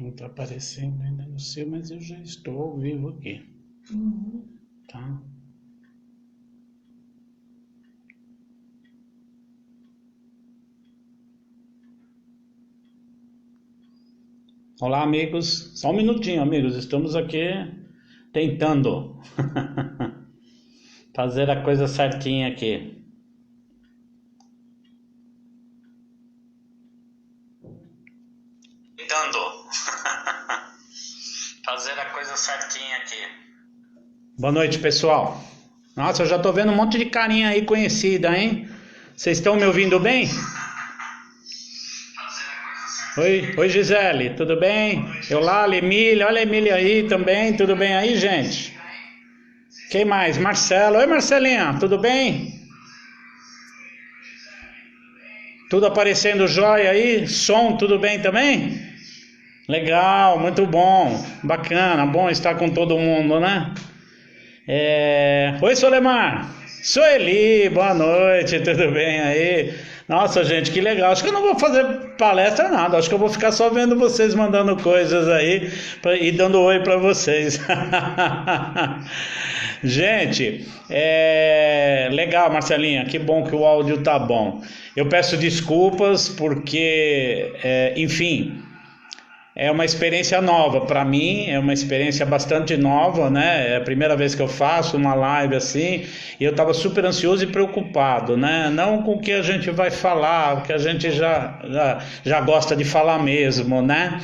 Não está aparecendo ainda no seu, mas eu já estou ao vivo aqui, tá? Olá, amigos. Só um minutinho, amigos. Estamos aqui tentando fazer a coisa certinha aqui. Tentando fazer a coisa certinha aqui. Boa noite, pessoal. Nossa, eu já tô vendo um monte de carinha aí conhecida, hein? Vocês estão me ouvindo bem? Oi, Gisele, tudo bem? Eulália, Emília, olha a Emília aí também, tudo bem aí, gente? Quem mais? Marcelo, oi Marcelinha, tudo bem? Tudo aparecendo jóia aí? Som, tudo bem também? Legal, muito bom, bacana, bom estar com todo mundo, né? Oi, Solemar, Sueli, boa noite, tudo bem aí? Nossa, gente, que legal. Acho que eu não vou fazer palestra nada. Acho que eu vou ficar só vendo vocês mandando coisas aí e dando oi para vocês. Gente, legal, Marcelinha. Que bom que o áudio tá bom. Eu peço desculpas porque, enfim, é uma experiência nova para mim, é uma experiência bastante nova, né? É a primeira vez que eu faço uma live assim, e eu estava super ansioso e preocupado, né? Não com o que a gente vai falar, o que a gente já gosta de falar mesmo, né?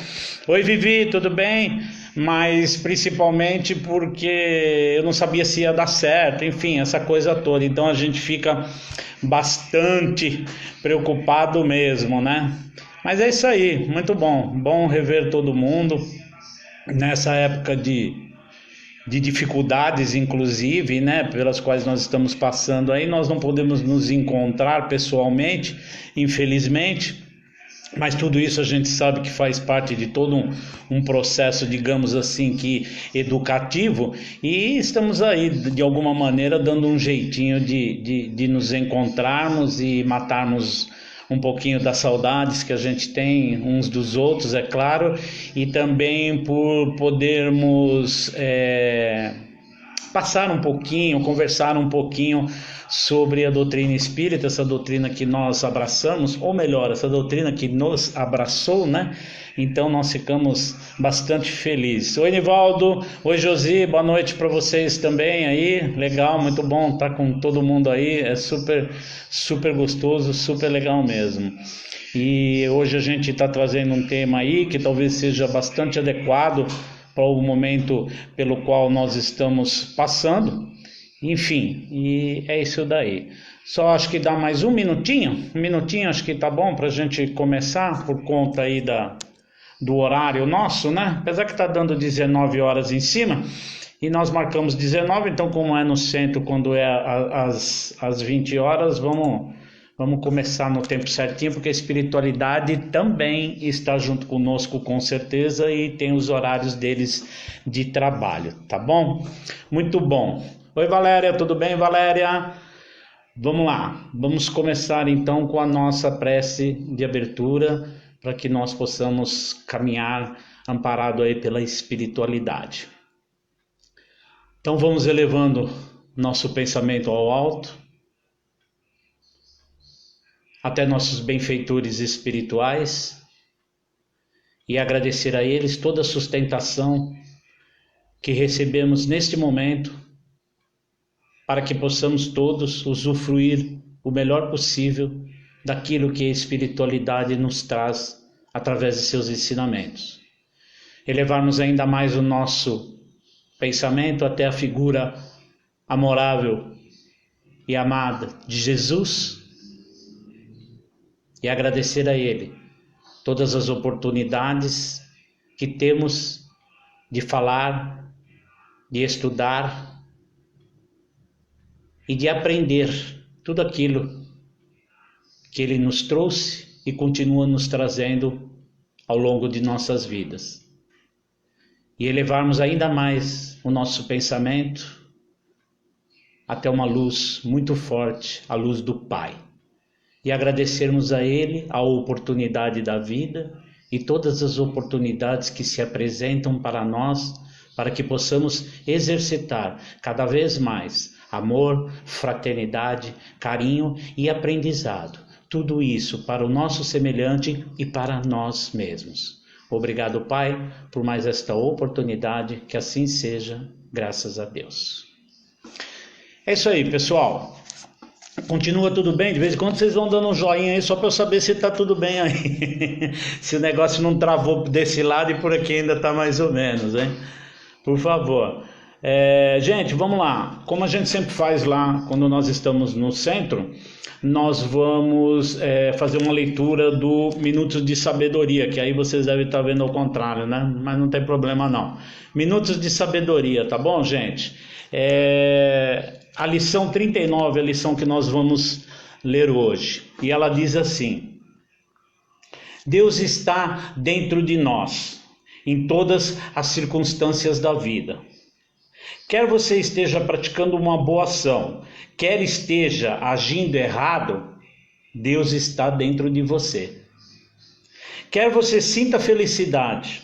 Oi, Vivi, tudo bem? Mas principalmente porque eu não sabia se ia dar certo, enfim, essa coisa toda. Então a gente fica bastante preocupado mesmo, né? Mas é isso aí, muito bom. Bom rever todo mundo nessa época de dificuldades, inclusive, né, pelas quais nós estamos passando aí. Nós não podemos nos encontrar pessoalmente, infelizmente, mas tudo isso a gente sabe que faz parte de todo um processo, digamos assim, que educativo, e estamos aí, de alguma maneira, dando um jeitinho de nos encontrarmos e matarmos um pouquinho das saudades que a gente tem uns dos outros, é claro, e também por podermos passar um pouquinho, conversar um pouquinho sobre a doutrina espírita, essa doutrina que nós abraçamos, ou melhor, essa doutrina que nos abraçou, né? Então nós ficamos bastante felizes. Oi, Nivaldo, oi, Josi, boa noite para vocês também aí, legal, muito bom estar com todo mundo aí, é super gostoso, super legal mesmo. E hoje a gente está trazendo um tema aí que talvez seja bastante adequado para o momento pelo qual nós estamos passando. Enfim, e é isso daí. Só acho que dá mais um minutinho acho que tá bom para a gente começar por conta aí do horário nosso, né? Apesar que tá dando 19 horas em cima e nós marcamos 19, então como é no centro, quando é às 20 horas, vamos começar no tempo certinho, porque a espiritualidade também está junto conosco, com certeza, e tem os horários deles de trabalho, tá bom? Muito bom. Oi, Valéria, tudo bem, Valéria? Vamos lá, vamos começar então com a nossa prece de abertura, para que nós possamos caminhar amparado aí pela espiritualidade. Então vamos elevando nosso pensamento ao alto, até nossos benfeitores espirituais, e agradecer a eles toda a sustentação que recebemos neste momento, para que possamos todos usufruir o melhor possível daquilo que a espiritualidade nos traz através de seus ensinamentos. Elevarmos ainda mais o nosso pensamento até a figura amorável e amada de Jesus e agradecer a Ele todas as oportunidades que temos de falar, de estudar e de aprender tudo aquilo que Ele nos trouxe e continua nos trazendo ao longo de nossas vidas. E elevarmos ainda mais o nosso pensamento até uma luz muito forte, a luz do Pai. E agradecermos a Ele a oportunidade da vida e todas as oportunidades que se apresentam para nós, para que possamos exercitar cada vez mais amor, fraternidade, carinho e aprendizado. Tudo isso para o nosso semelhante e para nós mesmos. Obrigado, Pai, por mais esta oportunidade, que assim seja, graças a Deus. É isso aí, pessoal. Continua tudo bem? De vez em quando vocês vão dando um joinha aí, só para eu saber se está tudo bem aí. Se o negócio não travou desse lado e por aqui ainda está mais ou menos, hein? Por favor. Gente, vamos lá. Como a gente sempre faz lá, quando nós estamos no centro, nós vamos fazer uma leitura do Minutos de Sabedoria, que aí vocês devem estar vendo ao contrário, né? Mas não tem problema não. Minutos de Sabedoria, tá bom, gente? A lição 39 é a lição que nós vamos ler hoje. E ela diz assim: Deus está dentro de nós, em todas as circunstâncias da vida. Quer você esteja praticando uma boa ação, quer esteja agindo errado, Deus está dentro de você. Quer você sinta felicidade,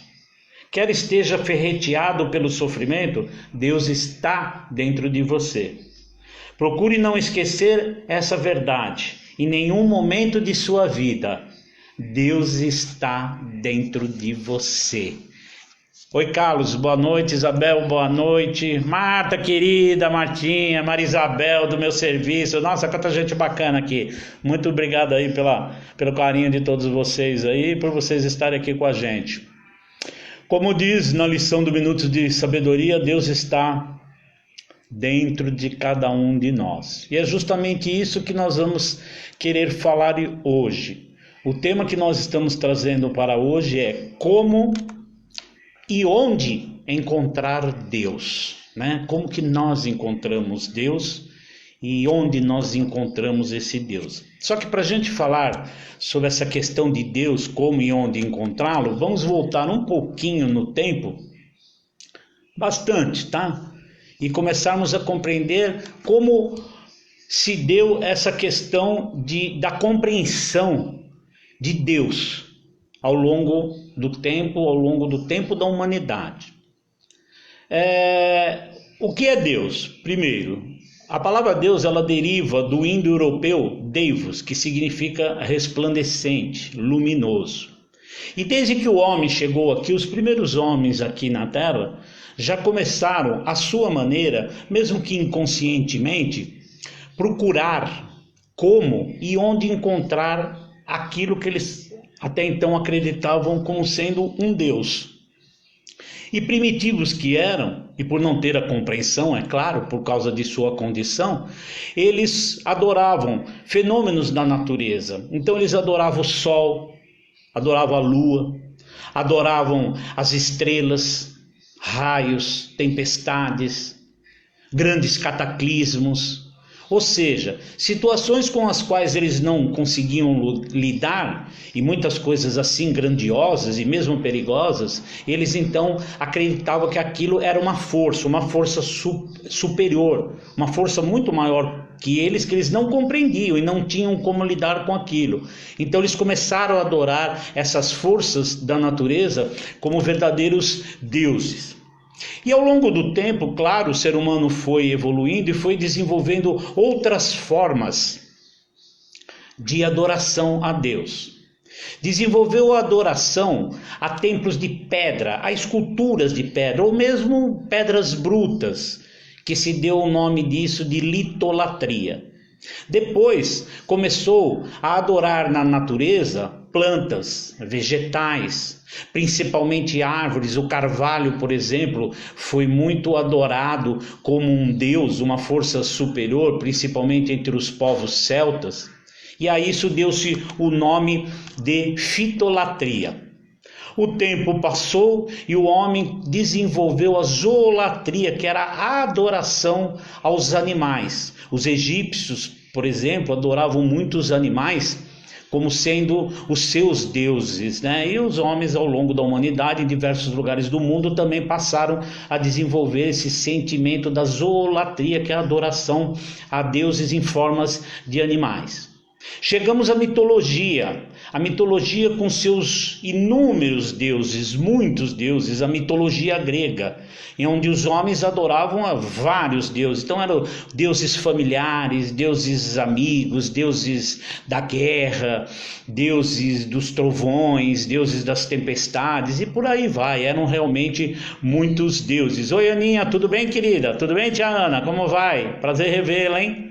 quer esteja ferreteado pelo sofrimento, Deus está dentro de você. Procure não esquecer essa verdade em nenhum momento de sua vida. Deus está dentro de você. Oi, Carlos, boa noite. Isabel, boa noite. Marta, querida, Martinha, Maria Isabel do meu serviço. Nossa, quanta gente bacana aqui. Muito obrigado aí pelo carinho de todos vocês aí, por vocês estarem aqui com a gente. Como diz na lição do Minutos de Sabedoria, Deus está dentro de cada um de nós. E é justamente isso que nós vamos querer falar hoje. O tema que nós estamos trazendo para hoje é como e onde encontrar Deus, né? Como que nós encontramos Deus e onde nós encontramos esse Deus. Só que para a gente falar sobre essa questão de Deus, como e onde encontrá-lo, vamos voltar um pouquinho no tempo, bastante, tá? E começarmos a compreender como se deu essa questão da compreensão de Deus ao longo do tempo da humanidade. O que é Deus? Primeiro, a palavra Deus ela deriva do indo-europeu deivos, que significa resplandecente, luminoso. E desde que o homem chegou aqui, os primeiros homens aqui na Terra já começaram, à sua maneira, mesmo que inconscientemente, procurar como e onde encontrar aquilo que eles até então acreditavam como sendo um Deus. E primitivos que eram, e por não ter a compreensão, é claro, por causa de sua condição, eles adoravam fenômenos da natureza. Então eles adoravam o sol, adoravam a lua, adoravam as estrelas, raios, tempestades, grandes cataclismos. Ou seja, situações com as quais eles não conseguiam lidar, e muitas coisas assim grandiosas e mesmo perigosas, eles então acreditavam que aquilo era uma força superior, uma força muito maior que eles não compreendiam e não tinham como lidar com aquilo. Então eles começaram a adorar essas forças da natureza como verdadeiros deuses. E ao longo do tempo, claro, o ser humano foi evoluindo e foi desenvolvendo outras formas de adoração a Deus. Desenvolveu a adoração a templos de pedra, a esculturas de pedra, ou mesmo pedras brutas, que se deu o nome disso de litolatria. Depois começou a adorar na natureza plantas, vegetais, principalmente árvores. O carvalho, por exemplo, foi muito adorado como um deus, uma força superior, principalmente entre os povos celtas. E a isso deu-se o nome de fitolatria. O tempo passou e o homem desenvolveu a zoolatria, que era a adoração aos animais. Os egípcios, por exemplo, adoravam muitos animais como sendo os seus deuses, né? E os homens ao longo da humanidade, em diversos lugares do mundo, também passaram a desenvolver esse sentimento da zoolatria, que é a adoração a deuses em formas de animais. Chegamos à mitologia. A mitologia com seus inúmeros deuses, muitos deuses, a mitologia grega, em onde os homens adoravam a vários deuses. Então eram deuses familiares, deuses amigos, deuses da guerra, deuses dos trovões, deuses das tempestades e por aí vai. Eram realmente muitos deuses. Oi, Aninha, tudo bem, querida? Tudo bem, tia Ana? Como vai? Prazer revê-la, hein?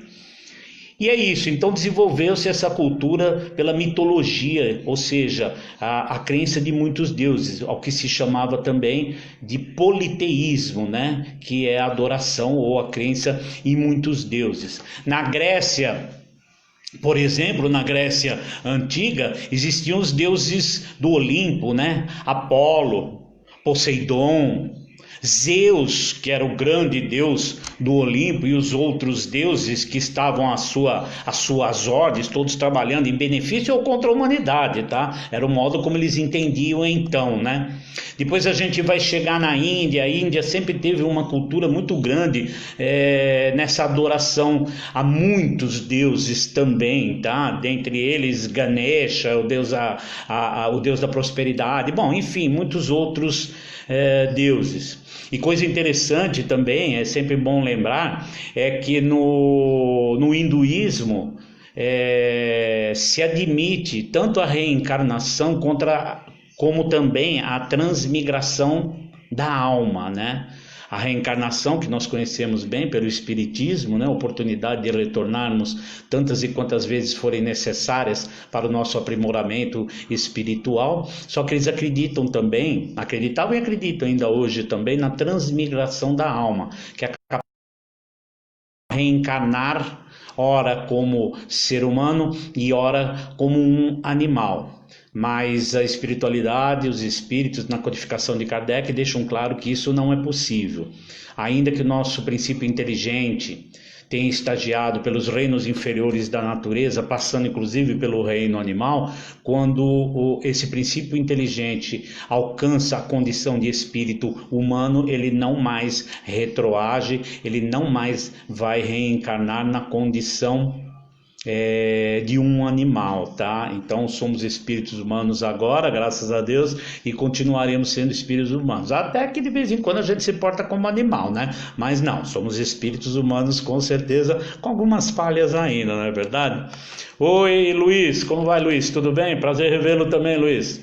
E é isso, então desenvolveu-se essa cultura pela mitologia, ou seja, a crença de muitos deuses, ao que se chamava também de politeísmo, né? Que é a adoração ou a crença em muitos deuses. Na Grécia, por exemplo, na Grécia antiga, existiam os deuses do Olimpo, né? Apolo, Poseidon, Zeus, que era o grande deus do Olimpo, e os outros deuses que estavam às suas ordens, todos trabalhando em benefício ou contra a humanidade, tá? Era o modo como eles entendiam então, né? Depois a gente vai chegar na Índia. A Índia sempre teve uma cultura muito grande nessa adoração a muitos deuses também, tá? Dentre eles Ganesha, o deus, o deus da prosperidade, bom, enfim, muitos outros deuses. E coisa interessante também, é sempre bom lembrar, é que no hinduísmo se admite tanto a reencarnação como também a transmigração da alma, né? A reencarnação, que nós conhecemos bem pelo Espiritismo, né? A oportunidade de retornarmos tantas e quantas vezes forem necessárias para o nosso aprimoramento espiritual. Só que eles acreditavam e acreditam ainda hoje também na transmigração da alma, que é capaz de reencarnar, ora como ser humano e ora como um animal. Mas a espiritualidade, os espíritos, na codificação de Kardec, deixam claro que isso não é possível. Ainda que o nosso princípio inteligente tenha estagiado pelos reinos inferiores da natureza, passando inclusive pelo reino animal, quando esse princípio inteligente alcança a condição de espírito humano, ele não mais retroage, ele não mais vai reencarnar na condição de um animal, tá? Então somos espíritos humanos agora, graças a Deus, e continuaremos sendo espíritos humanos, até que de vez em quando a gente se porta como animal, né? Mas não, somos espíritos humanos com certeza, com algumas falhas ainda, não é verdade? Oi, Luiz, como vai, Luiz? Tudo bem? Prazer revê-lo também, Luiz.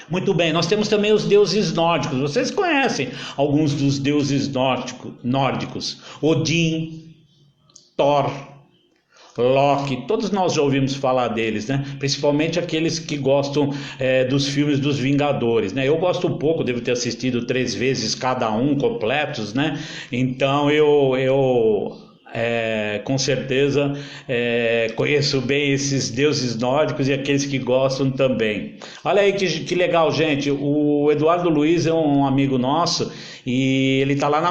Muito bem, nós temos também os deuses nórdicos. Vocês conhecem alguns dos deuses nórdicos? Odin, Thor, Loki, todos nós já ouvimos falar deles, né? Principalmente aqueles que gostam dos filmes dos Vingadores, né? Eu gosto um pouco, devo ter assistido 3 vezes cada um completos, né? Então eu com certeza conheço bem esses deuses nórdicos e aqueles que gostam também. Olha aí que legal, gente. O Eduardo Luiz é um amigo nosso e ele está lá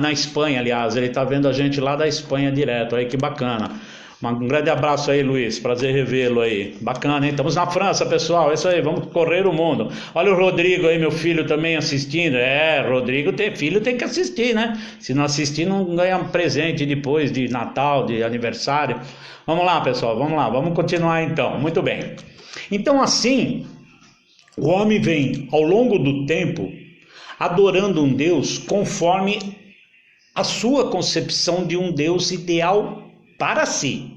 na Espanha, aliás, ele está vendo a gente lá da Espanha direto. Aí que bacana. Um grande abraço aí, Luiz, prazer revê-lo aí, bacana, hein? Estamos na França, pessoal, é isso aí, vamos correr o mundo. Olha o Rodrigo aí, meu filho também assistindo. Rodrigo tem filho, tem que assistir, né? Se não assistir, não ganha um presente depois de Natal, de aniversário. Vamos lá, pessoal, vamos lá, vamos continuar então, muito bem. Então assim, o homem vem ao longo do tempo adorando um Deus conforme a sua concepção de um Deus ideal para si.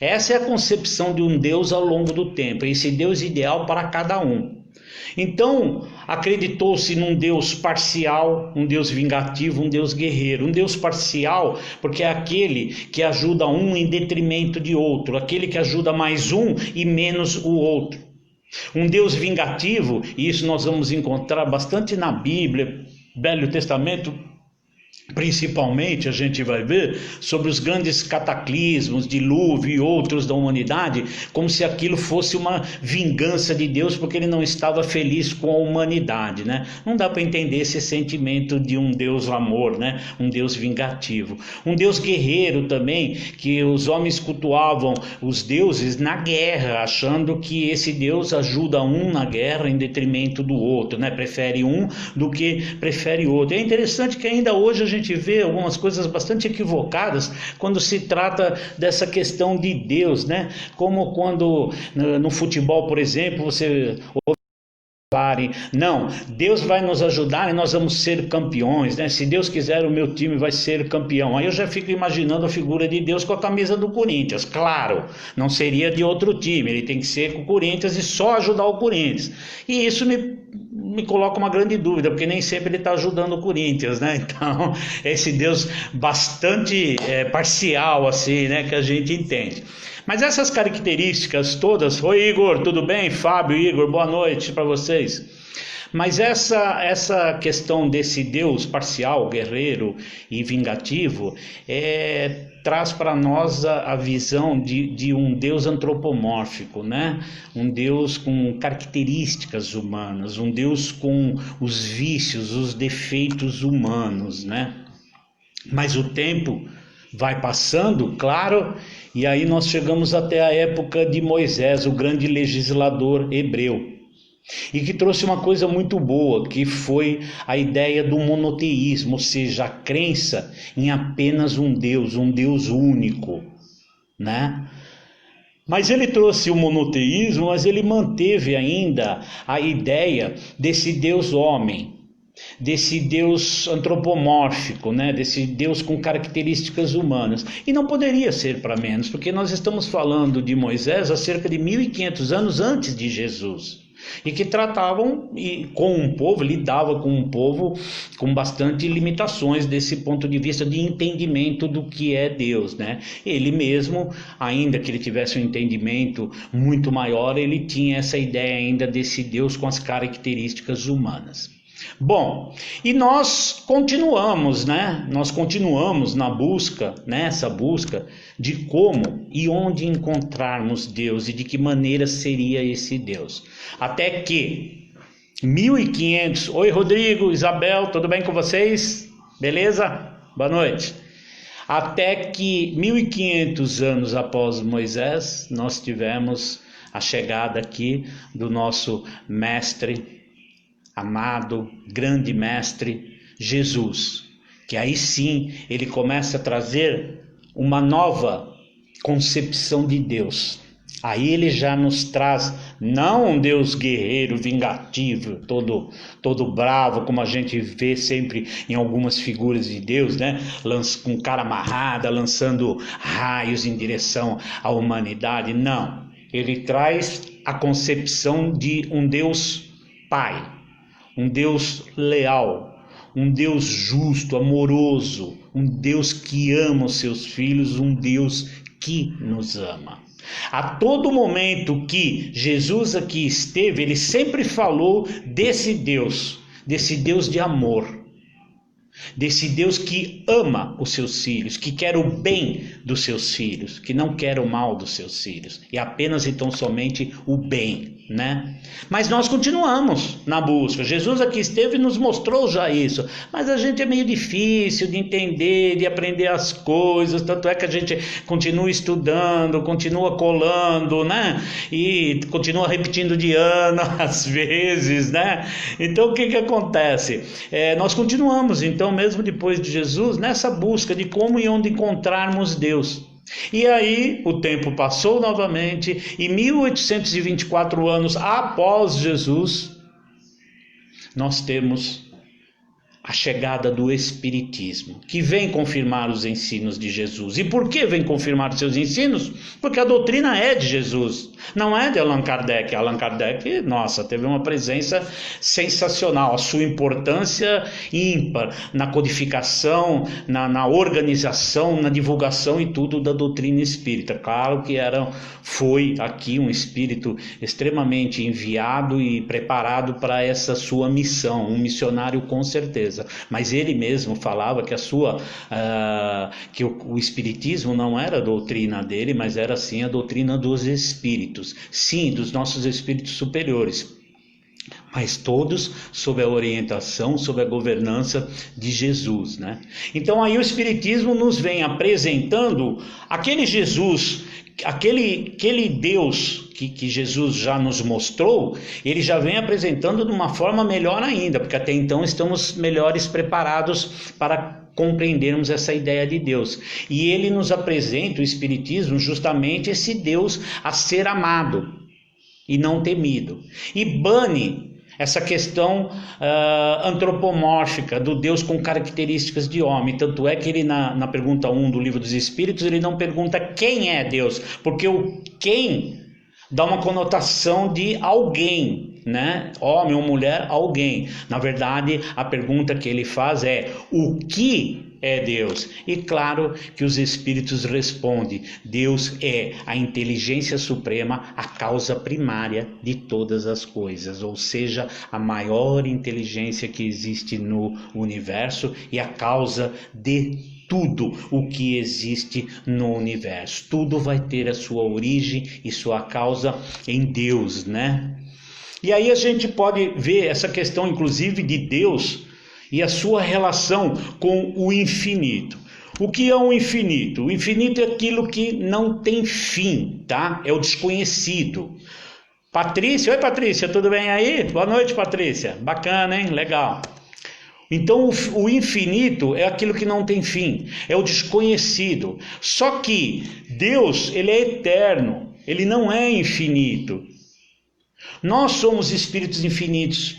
Essa é a concepção de um Deus ao longo do tempo, esse Deus ideal para cada um. Então, acreditou-se num Deus parcial, um Deus vingativo, um Deus guerreiro. Um Deus parcial, porque é aquele que ajuda um em detrimento de outro, aquele que ajuda mais um e menos o outro. Um Deus vingativo, e isso nós vamos encontrar bastante na Bíblia, Velho Testamento, principalmente a gente vai ver sobre os grandes cataclismos, dilúvio e outros da humanidade, como se aquilo fosse uma vingança de Deus porque ele não estava feliz com a humanidade, né? Não dá para entender esse sentimento de um Deus amor, né? Um Deus vingativo. Um Deus guerreiro também, que os homens cultuavam os deuses na guerra, achando que esse Deus ajuda um na guerra em detrimento do outro, né? Prefere um do que prefere outro. É interessante que ainda hoje a gente gente vê algumas coisas bastante equivocadas quando se trata dessa questão de Deus, né? Como quando no futebol, por exemplo, você não, Deus vai nos ajudar e nós vamos ser campeões, né? Se Deus quiser, o meu time vai ser campeão. Aí eu já fico imaginando a figura de Deus com a camisa do Corinthians. Claro, não seria de outro time, ele tem que ser com o Corinthians e só ajudar o Corinthians. E isso me coloca uma grande dúvida, porque nem sempre ele está ajudando o Corinthians, né? Então, esse Deus bastante parcial, assim, né? Que a gente entende. Mas essas características todas... Oi, Igor, tudo bem? Fábio, Igor, boa noite para vocês. Mas essa questão desse Deus parcial, guerreiro e vingativo, traz para nós a visão de um Deus antropomórfico, né? Um Deus com características humanas, um Deus com os vícios, os defeitos humanos, né? Mas o tempo vai passando, claro, e aí nós chegamos até a época de Moisés, o grande legislador hebreu, e que trouxe uma coisa muito boa, que foi a ideia do monoteísmo, ou seja, a crença em apenas um Deus único, né? Mas ele trouxe o monoteísmo, mas ele manteve ainda a ideia desse Deus homem, desse Deus antropomórfico, né? Desse Deus com características humanas. E não poderia ser para menos, porque nós estamos falando de Moisés há cerca de 1500 anos antes de Jesus. E que tratavam com um povo, lidava com um povo com bastante limitações desse ponto de vista de entendimento do que é Deus, né? Ele mesmo, ainda que ele tivesse um entendimento muito maior, ele tinha essa ideia ainda desse Deus com as características humanas. Bom, e nós continuamos, né? Nós continuamos na busca, nessa busca de como e onde encontrarmos Deus e de que maneira seria esse Deus. Até que 1500... Oi, Rodrigo, Isabel, tudo bem com vocês? Beleza? Boa noite. Até que 1500 anos após Moisés, nós tivemos a chegada aqui do nosso mestre amado, grande mestre Jesus, que aí sim ele começa a trazer uma nova concepção de Deus. Aí ele já nos traz não um Deus guerreiro, vingativo, todo bravo, como a gente vê sempre em algumas figuras de Deus, né? Com cara amarrada, lançando raios em direção à humanidade. Não, ele traz a concepção de um Deus Pai, um Deus leal, um Deus justo, amoroso, um Deus que ama os seus filhos, um Deus que nos ama. A todo momento que Jesus aqui esteve, ele sempre falou desse Deus de amor, desse Deus que ama os seus filhos, que quer o bem dos seus filhos, que não quer o mal dos seus filhos, e apenas e tão somente o bem, né? Mas nós continuamos na busca. Jesus aqui esteve e nos mostrou já isso, mas a gente é meio difícil de entender, de aprender as coisas, tanto é que a gente continua estudando, continua colando, né? E continua repetindo de ano às vezes, né? Então o que acontece? Nós continuamos, então, mesmo depois de Jesus, nessa busca de como e onde encontrarmos Deus. E aí o tempo passou novamente, e 1824 anos após Jesus, nós temos a chegada do Espiritismo, que vem confirmar os ensinos de Jesus. E por que vem confirmar os seus ensinos? Porque a doutrina é de Jesus, não é de Allan Kardec. Allan Kardec, nossa, teve uma presença sensacional, a sua importância ímpar na codificação, na organização, na divulgação e tudo da doutrina espírita. Claro que foi aqui um espírito extremamente enviado e preparado para essa sua missão, um missionário com certeza. Mas ele mesmo falava que que o espiritismo não era a doutrina dele, mas era sim a doutrina dos espíritos, sim, dos nossos espíritos superiores. mas todos sob a orientação, sob a governança de Jesus, né? Então aí o Espiritismo nos vem apresentando aquele Jesus, aquele Deus que Jesus já nos mostrou, ele já vem apresentando de uma forma melhor ainda, porque até então estamos melhores preparados para compreendermos essa ideia de Deus. E ele nos apresenta, o Espiritismo, justamente esse Deus a ser amado e não temido. E bane essa questão antropomórfica do Deus com características de homem. Tanto é que ele na pergunta 1 do Livro dos Espíritos, ele não pergunta quem é Deus, porque o quem dá uma conotação de alguém, né? Homem ou mulher, alguém. Na verdade, a pergunta que ele faz é: o que é Deus? E claro que os Espíritos respondem: Deus é a inteligência suprema, a causa primária de todas as coisas, ou seja, a maior inteligência que existe no universo e a causa de tudo o que existe no universo. Tudo vai ter a sua origem e sua causa em Deus, né? E aí a gente pode ver essa questão, inclusive, de Deus e a sua relação com o infinito. O que é o infinito? O infinito é aquilo que não tem fim, tá? É o desconhecido. Patrícia, oi Patrícia, tudo bem aí? Boa noite, Patrícia. Bacana, hein? Legal. Então o infinito é aquilo que não tem fim, é o desconhecido. Só que Deus, ele é eterno, ele não é infinito. Nós somos espíritos infinitos,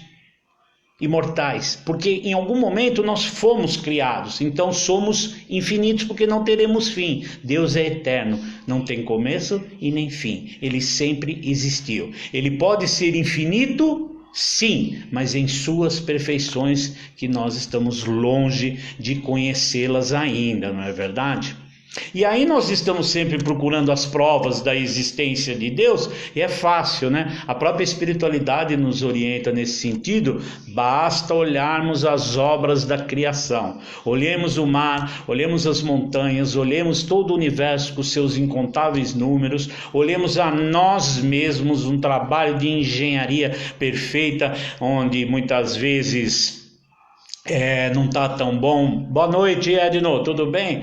imortais, porque em algum momento nós fomos criados, então somos infinitos porque não teremos fim. Deus é eterno, não tem começo e nem fim, ele sempre existiu. Ele pode ser infinito, sim, mas em suas perfeições que nós estamos longe de conhecê-las ainda, não é verdade? E aí nós estamos sempre procurando as provas da existência de Deus, e é fácil, né? A própria espiritualidade nos orienta nesse sentido. Basta olharmos as obras da criação, olhemos o mar, olhemos as montanhas, olhemos todo o universo com seus incontáveis números, olhemos a nós mesmos, um trabalho de engenharia perfeita, onde muitas vezes não está tão bom. Boa noite, Edno, tudo bem?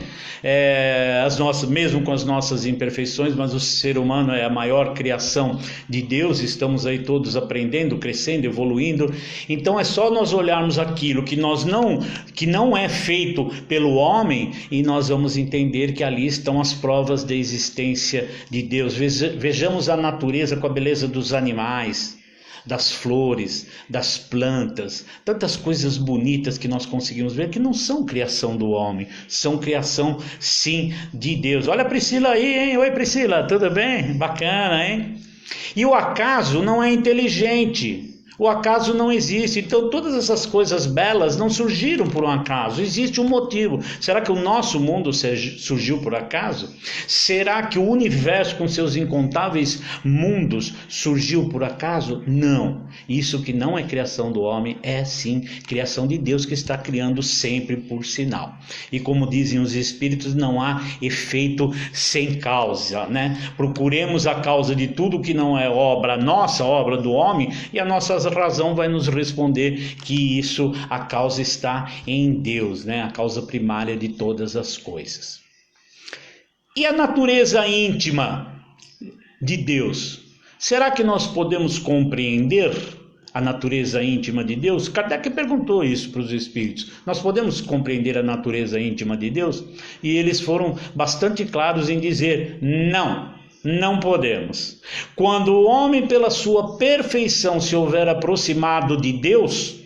Mesmo com as nossas imperfeições, mas o ser humano é a maior criação de Deus, estamos aí todos aprendendo, crescendo, evoluindo. Então é só nós olharmos aquilo que não é feito pelo homem, e nós vamos entender que ali estão as provas da existência de Deus. Vejamos a natureza com a beleza dos animais, das flores, das plantas, tantas coisas bonitas que nós conseguimos ver que não são criação do homem, são criação sim de Deus. Olha a Priscila aí, hein? Oi Priscila, tudo bem? Bacana, hein? E o acaso não é inteligente. O acaso não existe. Então todas essas coisas belas não surgiram por um acaso, existe um motivo. Será que o nosso mundo surgiu por acaso? Será que o universo com seus incontáveis mundos surgiu por acaso? Não. Isso que não é criação do homem é sim criação de Deus, que está criando sempre por sinal. E como dizem os espíritos, não há efeito sem causa, né? Procuremos a causa de tudo que não é nossa obra do homem, e a nossa razão vai nos responder que isso, a causa está em Deus, né? A causa primária de todas as coisas. E a natureza íntima de Deus? Será que nós podemos compreender a natureza íntima de Deus? Kardec perguntou isso para os espíritos. Nós podemos compreender a natureza íntima de Deus? E eles foram bastante claros em dizer: não podemos. Quando o homem, pela sua perfeição, se houver aproximado de Deus,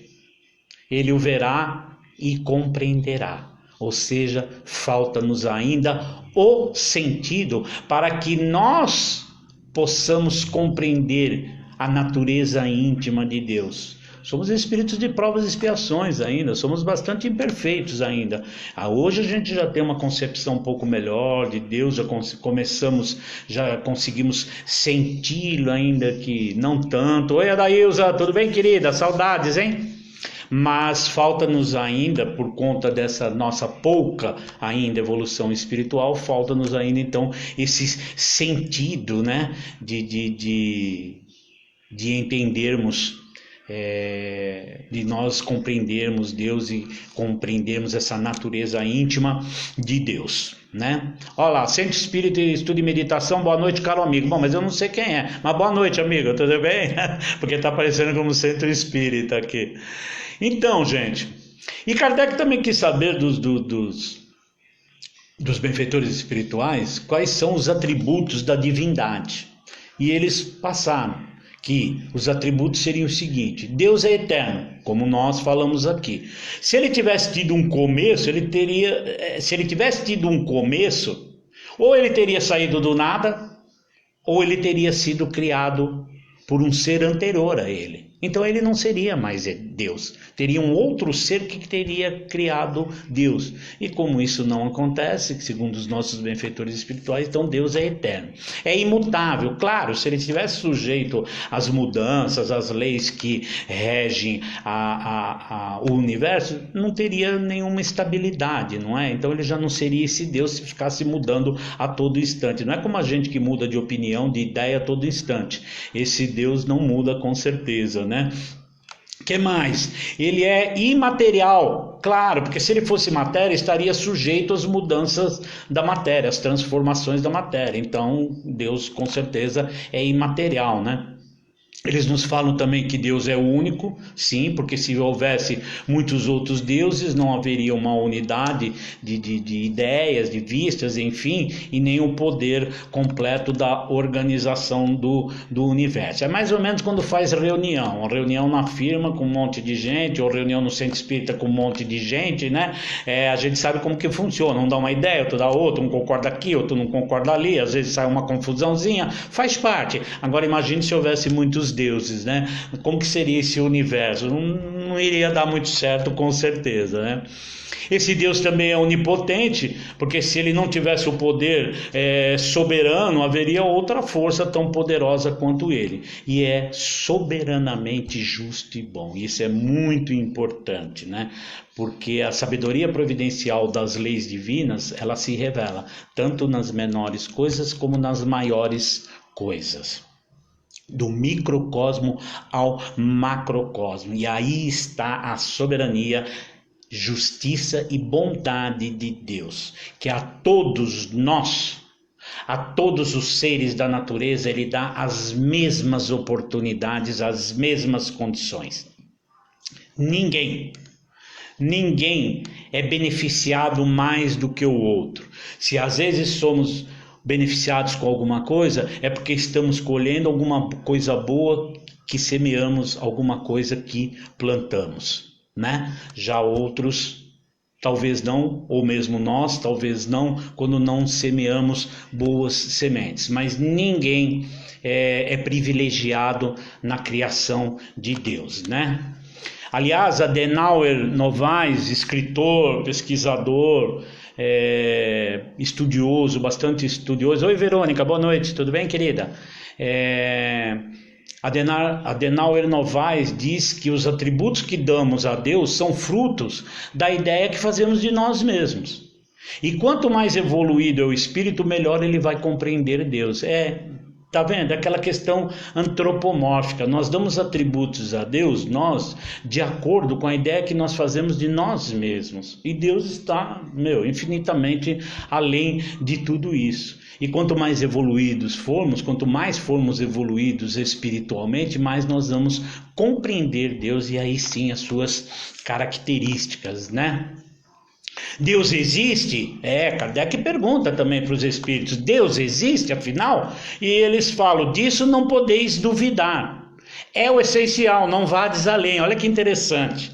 ele o verá e compreenderá. Ou seja, falta-nos ainda o sentido para que nós possamos compreender a natureza íntima de Deus. Somos espíritos de provas e expiações ainda, somos bastante imperfeitos ainda. Hoje a gente já tem uma concepção um pouco melhor de Deus, já conseguimos senti-lo, ainda que não tanto. Oi Adailza, tudo bem, querida? Saudades, hein? Mas falta-nos ainda, por conta dessa nossa pouca ainda evolução espiritual, falta-nos ainda então esse sentido, né, de entendermos de nós compreendermos Deus e compreendermos essa natureza íntima de Deus, né? Olha lá, Centro Espírita e Estudo e Meditação, boa noite, caro amigo. Bom, mas eu não sei quem é, mas boa noite, amigo, tudo bem? Porque está aparecendo como Centro Espírita aqui. Então, gente, e Kardec também quis saber dos benfeitores espirituais quais são os atributos da divindade. E eles passaram que os atributos seriam o seguinte: Deus é eterno, como nós falamos aqui. Se ele tivesse tido um começo, ou ele teria saído do nada, ou ele teria sido criado por um ser anterior a ele. Então ele não seria mais Deus, teria um outro ser que teria criado Deus. E como isso não acontece, segundo os nossos benfeitores espirituais, então Deus é eterno, é imutável. Claro, se ele estivesse sujeito às mudanças, às leis que regem o universo, não teria nenhuma estabilidade, não é? Então ele já não seria esse Deus se ficasse mudando a todo instante. Não é como a gente que muda de opinião, de ideia a todo instante. Esse Deus não muda com certeza, né? Que mais? Ele é imaterial, claro, porque se ele fosse matéria, estaria sujeito às mudanças da matéria, às transformações da matéria. Então, Deus com certeza é imaterial, né? Eles nos falam também que Deus é único, sim, porque se houvesse muitos outros deuses, não haveria uma unidade de ideias, de vistas, enfim, e nem o poder completo da organização do universo. É mais ou menos quando faz reunião na firma com um monte de gente, ou reunião no centro espírita com um monte de gente, né? A gente sabe como que funciona, um dá uma ideia, outro dá outra, um concorda aqui, outro não concorda ali, às vezes sai uma confusãozinha, faz parte. Agora imagine se houvesse muitos deuses, né? Como que seria esse universo? Não iria dar muito certo, com certeza, né? Esse Deus também é onipotente, porque se ele não tivesse o poder soberano, haveria outra força tão poderosa quanto ele. E é soberanamente justo e bom. Isso é muito importante, né? Porque a sabedoria providencial das leis divinas, ela se revela tanto nas menores coisas como nas maiores coisas. Do microcosmo ao macrocosmo. E aí está a soberania, justiça e bondade de Deus, que a todos nós, a todos os seres da natureza, ele dá as mesmas oportunidades, as mesmas condições. Ninguém é beneficiado mais do que o outro. Se às vezes somos beneficiados com alguma coisa, é porque estamos colhendo alguma coisa boa que semeamos, alguma coisa que plantamos, né? Já outros talvez não, ou mesmo nós talvez não, quando não semeamos boas sementes. Mas ninguém é privilegiado na criação de Deus, né? Aliás, Adenauer Novaes, escritor, pesquisador, estudioso, bastante estudioso. Oi, Verônica, boa noite, tudo bem, querida? Adenauer Novaes diz que os atributos que damos a Deus são frutos da ideia que fazemos de nós mesmos. E quanto mais evoluído é o espírito, melhor ele vai compreender Deus. Tá vendo? Aquela questão antropomórfica. Nós damos atributos a Deus, nós, de acordo com a ideia que nós fazemos de nós mesmos. E Deus está, infinitamente além de tudo isso. E quanto mais evoluídos formos, quanto mais formos evoluídos espiritualmente, mais nós vamos compreender Deus e aí sim as suas características, né? Deus existe? Kardec pergunta também para os espíritos, Deus existe afinal? E eles falam, disso não podeis duvidar, é o essencial, não vades além. Olha que interessante,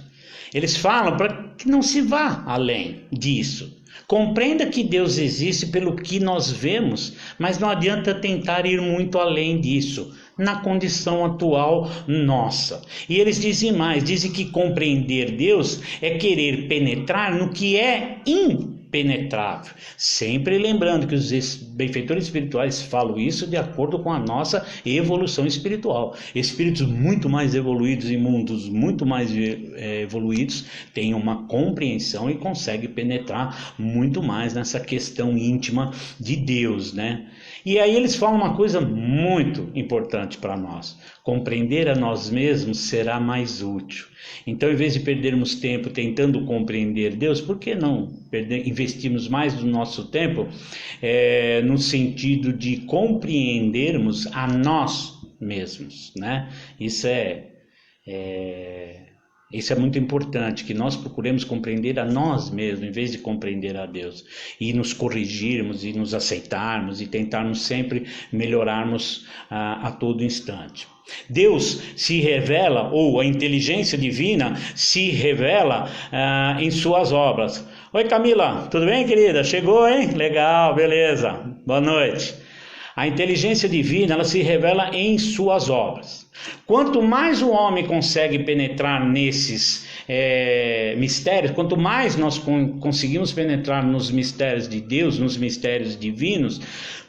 eles falam para que não se vá além disso. Compreenda que Deus existe pelo que nós vemos, mas não adianta tentar ir muito além disso, na condição atual nossa. E eles dizem mais, dizem que compreender Deus é querer penetrar no que é impenetrável. Sempre lembrando que os benfeitores espirituais falam isso de acordo com a nossa evolução espiritual. Espíritos muito mais evoluídos, em mundos muito mais evoluídos, têm uma compreensão e conseguem penetrar muito mais nessa questão íntima de Deus, né? E aí eles falam uma coisa muito importante para nós: compreender a nós mesmos será mais útil. Então, em vez de perdermos tempo tentando compreender Deus, por que não investirmos mais do nosso tempo no sentido de compreendermos a nós mesmos, né? Isso é muito importante, que nós procuremos compreender a nós mesmos, em vez de compreender a Deus. E nos corrigirmos, e nos aceitarmos, e tentarmos sempre melhorarmos a todo instante. Deus se revela, ou a inteligência divina se revela em suas obras. Oi, Camila, tudo bem, querida? Chegou, hein? Legal, beleza. Boa noite. A inteligência divina, ela se revela em suas obras. Quanto mais o homem consegue penetrar nesses mistérios, quanto mais nós conseguimos penetrar nos mistérios de Deus, nos mistérios divinos,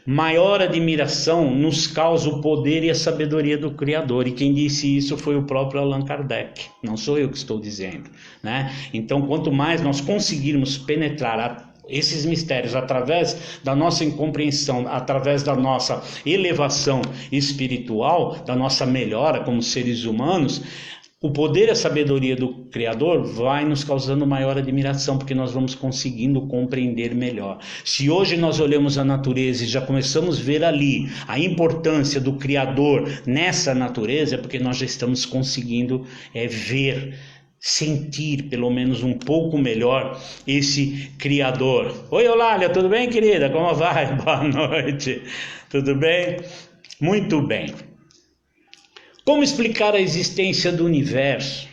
maior admiração nos causa o poder e a sabedoria do Criador. E quem disse isso foi o próprio Allan Kardec, não sou eu que estou dizendo, né? Então, quanto mais nós conseguirmos penetrar esses mistérios através da nossa incompreensão, através da nossa elevação espiritual, da nossa melhora como seres humanos, o poder e a sabedoria do Criador vai nos causando maior admiração, porque nós vamos conseguindo compreender melhor. Se hoje nós olhamos a natureza e já começamos a ver ali a importância do Criador nessa natureza, é porque nós já estamos conseguindo ver, sentir pelo menos um pouco melhor esse Criador. Oi, Eulália, tudo bem, querida? Como vai? Boa noite. Tudo bem? Muito bem. Como explicar a existência do universo?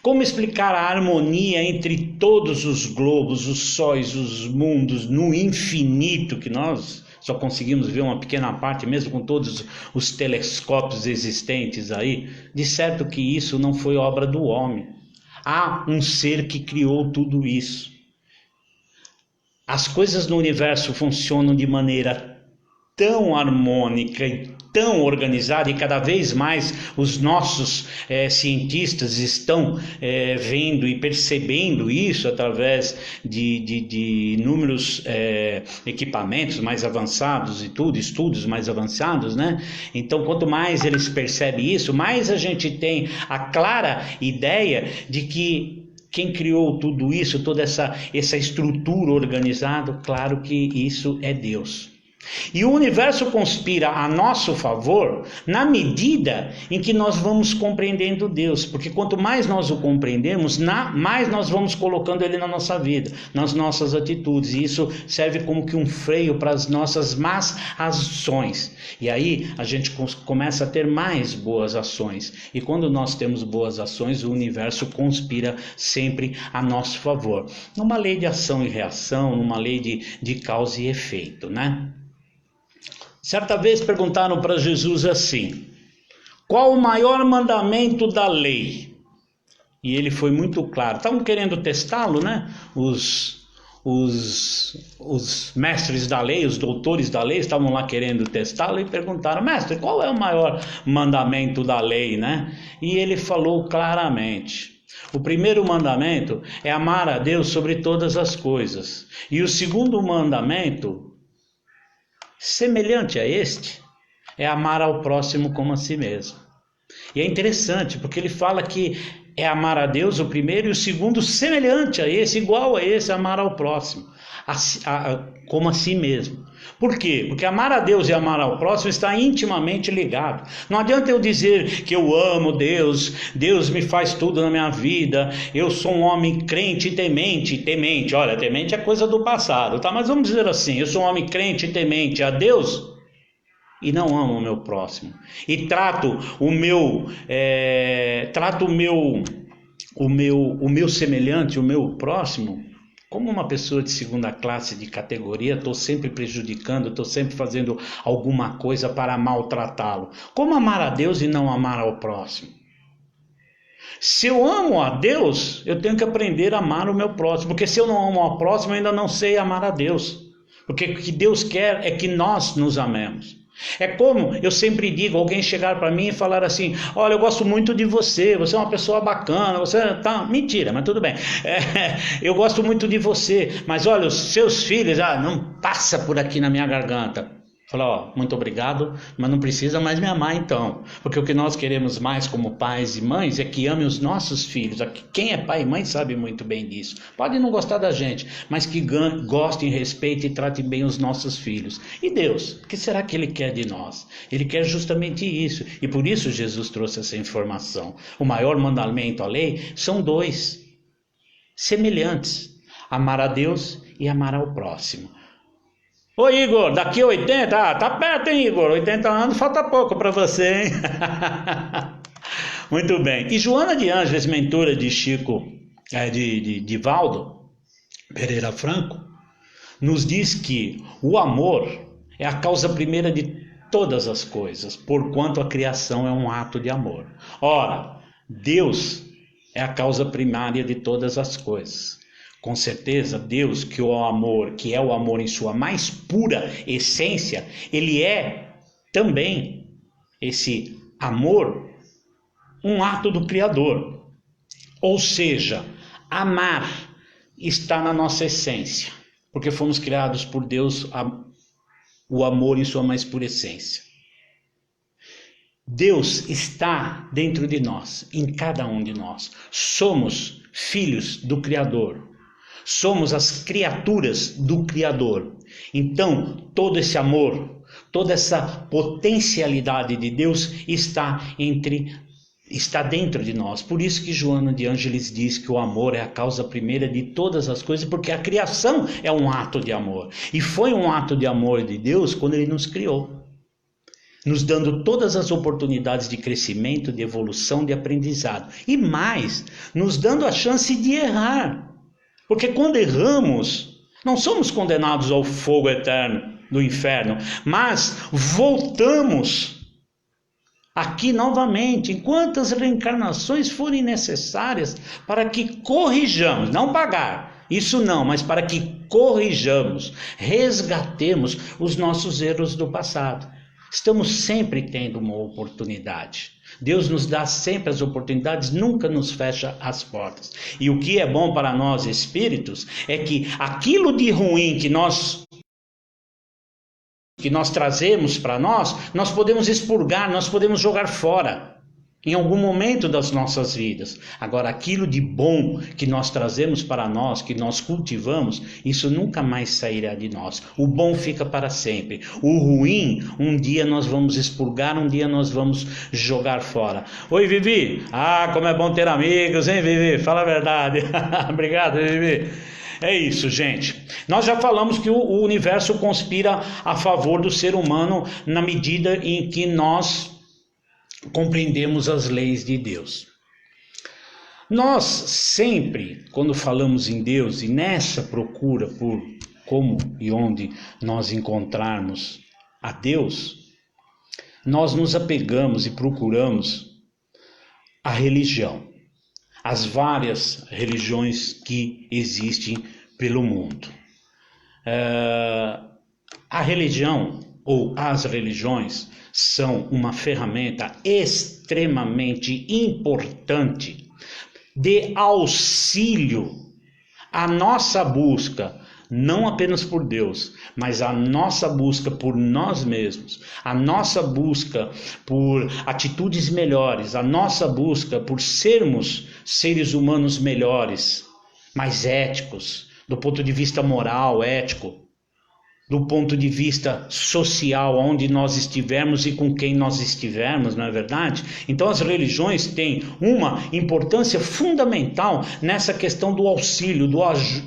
Como explicar a harmonia entre todos os globos, os sóis, os mundos, no infinito, que nós só conseguimos ver uma pequena parte, mesmo com todos os telescópios existentes aí? De certo que isso não foi obra do homem. Há um ser que criou tudo isso. As coisas no universo funcionam de maneira tão harmônica e tão organizada, e cada vez mais os nossos cientistas estão vendo e percebendo isso através de inúmeros equipamentos mais avançados e tudo, estudos mais avançados, né? Então, quanto mais eles percebem isso, mais a gente tem a clara ideia de que quem criou tudo isso, toda essa estrutura organizada, claro que isso é Deus. E o universo conspira a nosso favor na medida em que nós vamos compreendendo Deus, porque quanto mais nós o compreendemos, mais nós vamos colocando Ele na nossa vida, nas nossas atitudes, e isso serve como que um freio para as nossas más ações. E aí a gente começa a ter mais boas ações, e quando nós temos boas ações, o universo conspira sempre a nosso favor, numa lei de ação e reação, numa lei de causa e efeito, né? Certa vez perguntaram para Jesus assim: qual o maior mandamento da lei? E ele foi muito claro. Estavam querendo testá-lo, né? Os mestres da lei, os doutores da lei, estavam lá querendo testá-lo e perguntaram: mestre, qual é o maior mandamento da lei, né? E ele falou claramente: o primeiro mandamento é amar a Deus sobre todas as coisas. E o segundo mandamento, semelhante a este, é amar ao próximo como a si mesmo. E é interessante, porque ele fala que é amar a Deus o primeiro, e o segundo, semelhante a esse, igual a esse, amar ao próximo, como a si mesmo. Por quê? Porque amar a Deus e amar ao próximo está intimamente ligado. Não adianta eu dizer que eu amo Deus, Deus me faz tudo na minha vida, eu sou um homem crente e temente. Olha, temente é coisa do passado, tá? Mas vamos dizer assim, eu sou um homem crente e temente a Deus e não amo o meu próximo. E trato o meu semelhante, o meu próximo, como uma pessoa de segunda classe, de categoria. Estou sempre prejudicando, estou sempre fazendo alguma coisa para maltratá-lo. Como amar a Deus e não amar ao próximo? Se eu amo a Deus, eu tenho que aprender a amar o meu próximo, porque se eu não amo ao próximo, eu ainda não sei amar a Deus. Porque o que Deus quer é que nós nos amemos. É como eu sempre digo, alguém chegar para mim e falar assim: olha, eu gosto muito de você, você é uma pessoa bacana, você tá... Mentira, mas tudo bem. Eu gosto muito de você, mas olha, os seus filhos, não passa por aqui na minha garganta. Fala, muito obrigado, mas não precisa mais me amar então. Porque o que nós queremos mais como pais e mães é que amem os nossos filhos. Quem é pai e mãe sabe muito bem disso. Pode não gostar da gente, mas que gostem, respeitem e tratem bem os nossos filhos. E Deus, o que será que Ele quer de nós? Ele quer justamente isso. E por isso Jesus trouxe essa informação. O maior mandamento, a lei, são 2, semelhantes: amar a Deus e amar ao próximo. Ô Igor, daqui a 80, tá perto, hein, Igor? 80 anos, falta pouco para você, hein? Muito bem. E Joana de Ângeles, mentora de Chico, de Valdo Pereira Franco, nos diz que o amor é a causa primeira de todas as coisas, porquanto a criação é um ato de amor. Ora, Deus é a causa primária de todas as coisas. Com certeza, Deus, que é o amor em sua mais pura essência, Ele é também, esse amor, um ato do Criador. Ou seja, amar está na nossa essência, porque fomos criados por Deus, o amor em sua mais pura essência. Deus está dentro de nós, em cada um de nós. Somos filhos do Criador. Somos as criaturas do Criador. Então, todo esse amor, toda essa potencialidade de Deus está dentro de nós. Por isso que Joana de Ângeles diz que o amor é a causa primeira de todas as coisas, porque a criação é um ato de amor. E foi um ato de amor de Deus quando Ele nos criou, nos dando todas as oportunidades de crescimento, de evolução, de aprendizado. E mais, nos dando a chance de errar. Porque quando erramos, não somos condenados ao fogo eterno do inferno, mas voltamos aqui novamente, em quantas reencarnações forem necessárias, para que corrijamos, não pagar, isso não, mas para que corrijamos, resgatemos os nossos erros do passado. Estamos sempre tendo uma oportunidade. Deus nos dá sempre as oportunidades, nunca nos fecha as portas. E o que é bom para nós espíritos é que aquilo de ruim que nós trazemos para nós podemos expurgar, nós podemos jogar fora em algum momento das nossas vidas. Agora, aquilo de bom que nós trazemos para nós, que nós cultivamos, isso nunca mais sairá de nós. O bom fica para sempre. O ruim, um dia nós vamos expurgar, um dia nós vamos jogar fora. Oi, Vivi. Como é bom ter amigos, hein, Vivi? Fala a verdade. Obrigado, Vivi. É isso, gente. Nós já falamos que o universo conspira a favor do ser humano na medida em que nós compreendemos as leis de Deus. Nós sempre, quando falamos em Deus e nessa procura por como e onde nós encontrarmos a Deus, nós nos apegamos e procuramos a religião, as várias religiões que existem pelo mundo. A religião ou as religiões são uma ferramenta extremamente importante de auxílio à nossa busca, não apenas por Deus, mas a nossa busca por nós mesmos, a nossa busca por atitudes melhores, a nossa busca por sermos seres humanos melhores, mais éticos, do ponto de vista moral, ético, do ponto de vista social, onde nós estivermos e com quem nós estivermos, não é verdade? Então as religiões têm uma importância fundamental nessa questão do auxílio,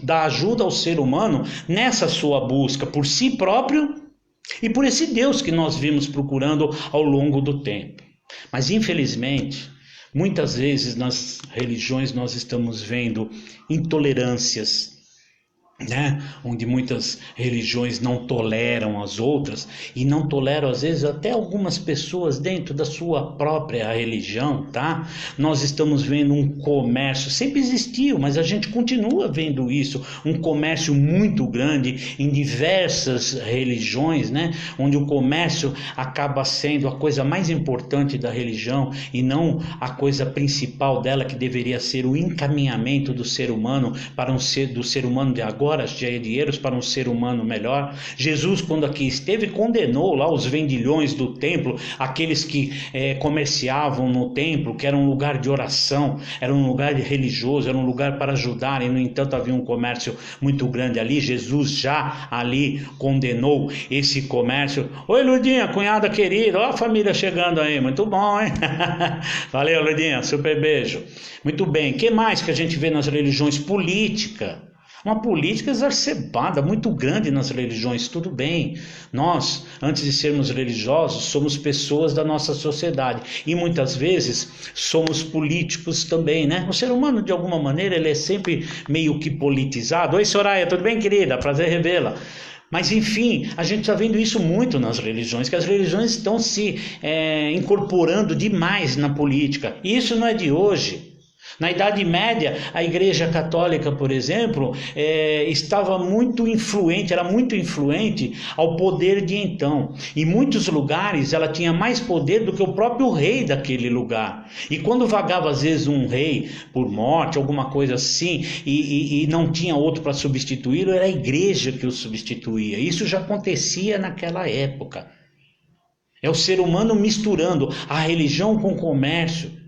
da ajuda ao ser humano nessa sua busca por si próprio e por esse Deus que nós vimos procurando ao longo do tempo. Mas infelizmente, muitas vezes nas religiões nós estamos vendo intolerâncias, né? Onde muitas religiões não toleram as outras e não toleram às vezes até algumas pessoas dentro da sua própria religião, tá? Nós estamos vendo um comércio, sempre existiu, mas a gente continua vendo isso, um comércio muito grande em diversas religiões, né? Onde o comércio acaba sendo a coisa mais importante da religião e não a coisa principal dela, que deveria ser o encaminhamento do ser humano para do ser humano de agora, dinheiros, para um ser humano melhor. Jesus, quando aqui esteve, condenou lá os vendilhões do templo, aqueles que comerciavam no templo, que era um lugar de oração, era um lugar religioso, era um lugar para ajudar, e no entanto havia um comércio muito grande ali. Jesus já ali condenou esse comércio. Oi, Ludinha, cunhada querida, ó a família chegando aí, muito bom, hein? Valeu, Ludinha, super beijo. Muito bem, o que mais que a gente vê nas religiões? Política. Uma política exacerbada, muito grande nas religiões. Tudo bem, nós, antes de sermos religiosos, somos pessoas da nossa sociedade e muitas vezes somos políticos também, né? O ser humano, de alguma maneira, ele é sempre meio que politizado. Oi, Soraya, tudo bem, querida? Prazer revê-la. Mas enfim, a gente está vendo isso muito nas religiões, que as religiões estão se incorporando demais na política. E isso não é de hoje. Na Idade Média, a Igreja Católica, por exemplo, estava muito influente, era muito influente ao poder de então. Em muitos lugares ela tinha mais poder do que o próprio rei daquele lugar. E quando vagava às vezes um rei por morte, alguma coisa assim, e não tinha outro para substituí-lo, era a igreja que o substituía. Isso já acontecia naquela época. É o ser humano misturando a religião com o comércio,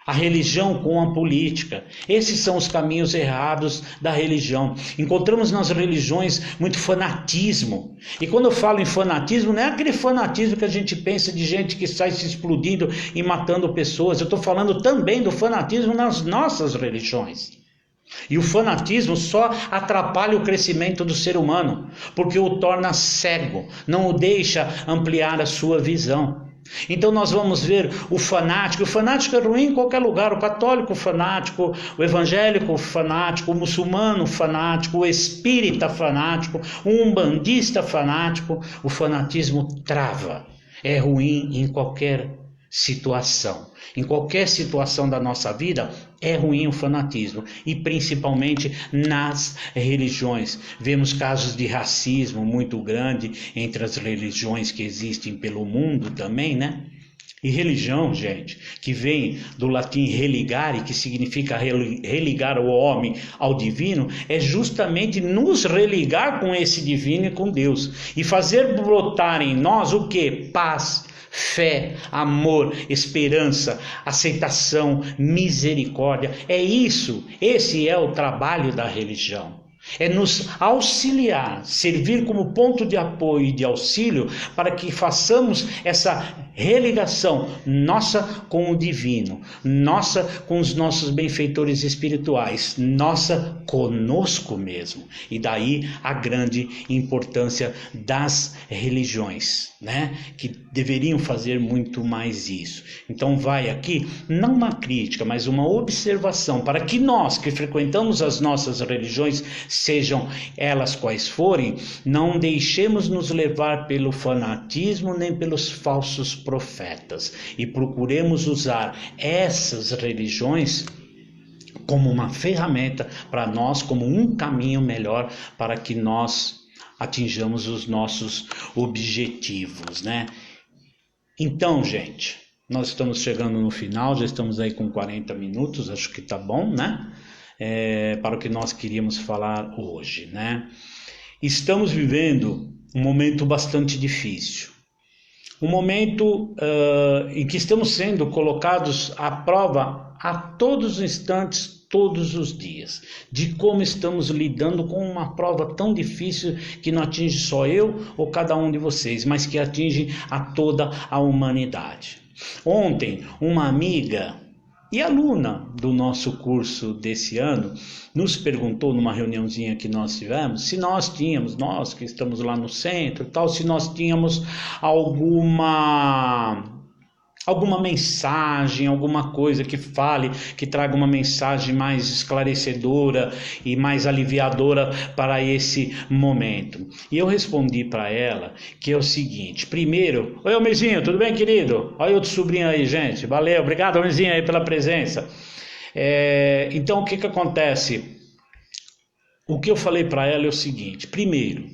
a religião com a política. Esses são os caminhos errados da religião. Encontramos nas religiões muito fanatismo. E quando eu falo em fanatismo, não é aquele fanatismo que a gente pensa de gente que sai se explodindo e matando pessoas. Eu estou falando também do fanatismo nas nossas religiões. E o fanatismo só atrapalha o crescimento do ser humano, porque o torna cego, não o deixa ampliar a sua visão. Então nós vamos ver o fanático é ruim em qualquer lugar, o católico fanático, o evangélico fanático, o muçulmano fanático, o espírita fanático, o umbandista fanático. O fanatismo trava, é ruim em qualquer situação. Em qualquer situação da nossa vida é ruim o fanatismo, e principalmente nas religiões. Vemos casos de racismo muito grande entre as religiões que existem pelo mundo também, né? E religião, gente, que vem do latim religare, que significa religar o homem ao divino, é justamente nos religar com esse divino e com Deus, e fazer brotar em nós o quê? Paz, fé, amor, esperança, aceitação, misericórdia. É isso, esse é o trabalho da religião. É nos auxiliar, servir como ponto de apoio e de auxílio para que façamos essa religação nossa com o divino, nossa com os nossos benfeitores espirituais, nossa conosco mesmo. E daí a grande importância das religiões, né? Que deveriam fazer muito mais isso. Então vai aqui, não uma crítica, mas uma observação para que nós que frequentamos as nossas religiões, sejam elas quais forem, não deixemos nos levar pelo fanatismo nem pelos falsos profetas, e procuremos usar essas religiões como uma ferramenta para nós, como um caminho melhor para que nós atinjamos os nossos objetivos, né? Então, gente, nós estamos chegando no final, já estamos aí com 40 minutos, acho que tá bom, né? Para o que nós queríamos falar hoje, né? Estamos vivendo um momento bastante difícil, um momento em que estamos sendo colocados à prova a todos os instantes, todos os dias, de como estamos lidando com uma prova tão difícil que não atinge só eu ou cada um de vocês, mas que atinge a toda a humanidade. Ontem, uma amiga e aluna do nosso curso desse ano nos perguntou numa reuniãozinha que nós tivemos se nós tínhamos, nós que estamos lá no centro e tal, se nós tínhamos alguma alguma mensagem, alguma coisa que fale, que traga uma mensagem mais esclarecedora e mais aliviadora para esse momento. E eu respondi para ela que é o seguinte: primeiro, oi Almezinho, tudo bem, querido? Olha outro sobrinho aí, gente, valeu, obrigado Almezinho aí pela presença. Então o que acontece? O que eu falei para ela é o seguinte: primeiro,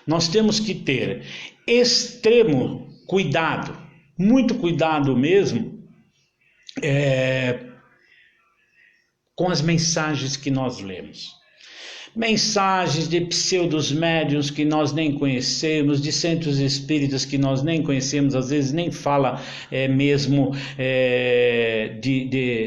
nós temos que ter extremo cuidado, muito cuidado mesmo, com as mensagens que nós lemos. Mensagens de pseudos médiuns que nós nem conhecemos, de centros espíritas que nós nem conhecemos, às vezes nem fala mesmo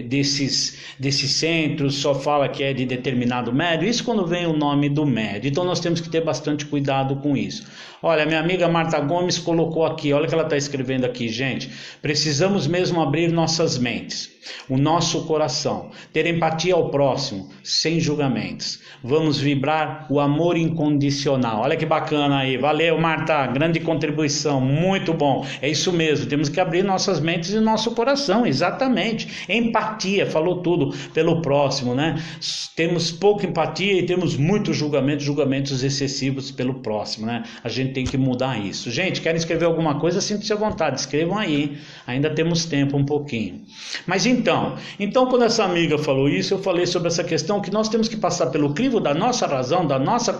desses centros, só fala que é de determinado médium, isso quando vem o nome do médium. Então nós temos que ter bastante cuidado com isso. Olha, minha amiga Marta Gomes colocou aqui, olha o que ela está escrevendo aqui, gente. Precisamos mesmo abrir nossas mentes, o nosso coração, ter empatia ao próximo, sem julgamentos. Vamos vibrar o amor incondicional. Olha que bacana aí. Valeu, Marta. Grande contribuição. Muito bom. É isso mesmo. Temos que abrir nossas mentes e nosso coração. Exatamente. Empatia. Falou tudo pelo próximo, né? Temos pouca empatia e temos muitos julgamentos excessivos pelo próximo, né? A gente tem que mudar isso. Gente, querem escrever alguma coisa? Sinta-se à vontade. Escrevam aí. Ainda temos tempo um pouquinho. Mas então quando essa amiga falou isso, eu falei sobre essa questão que nós temos que passar pelo crivo da nossa razão, da nossa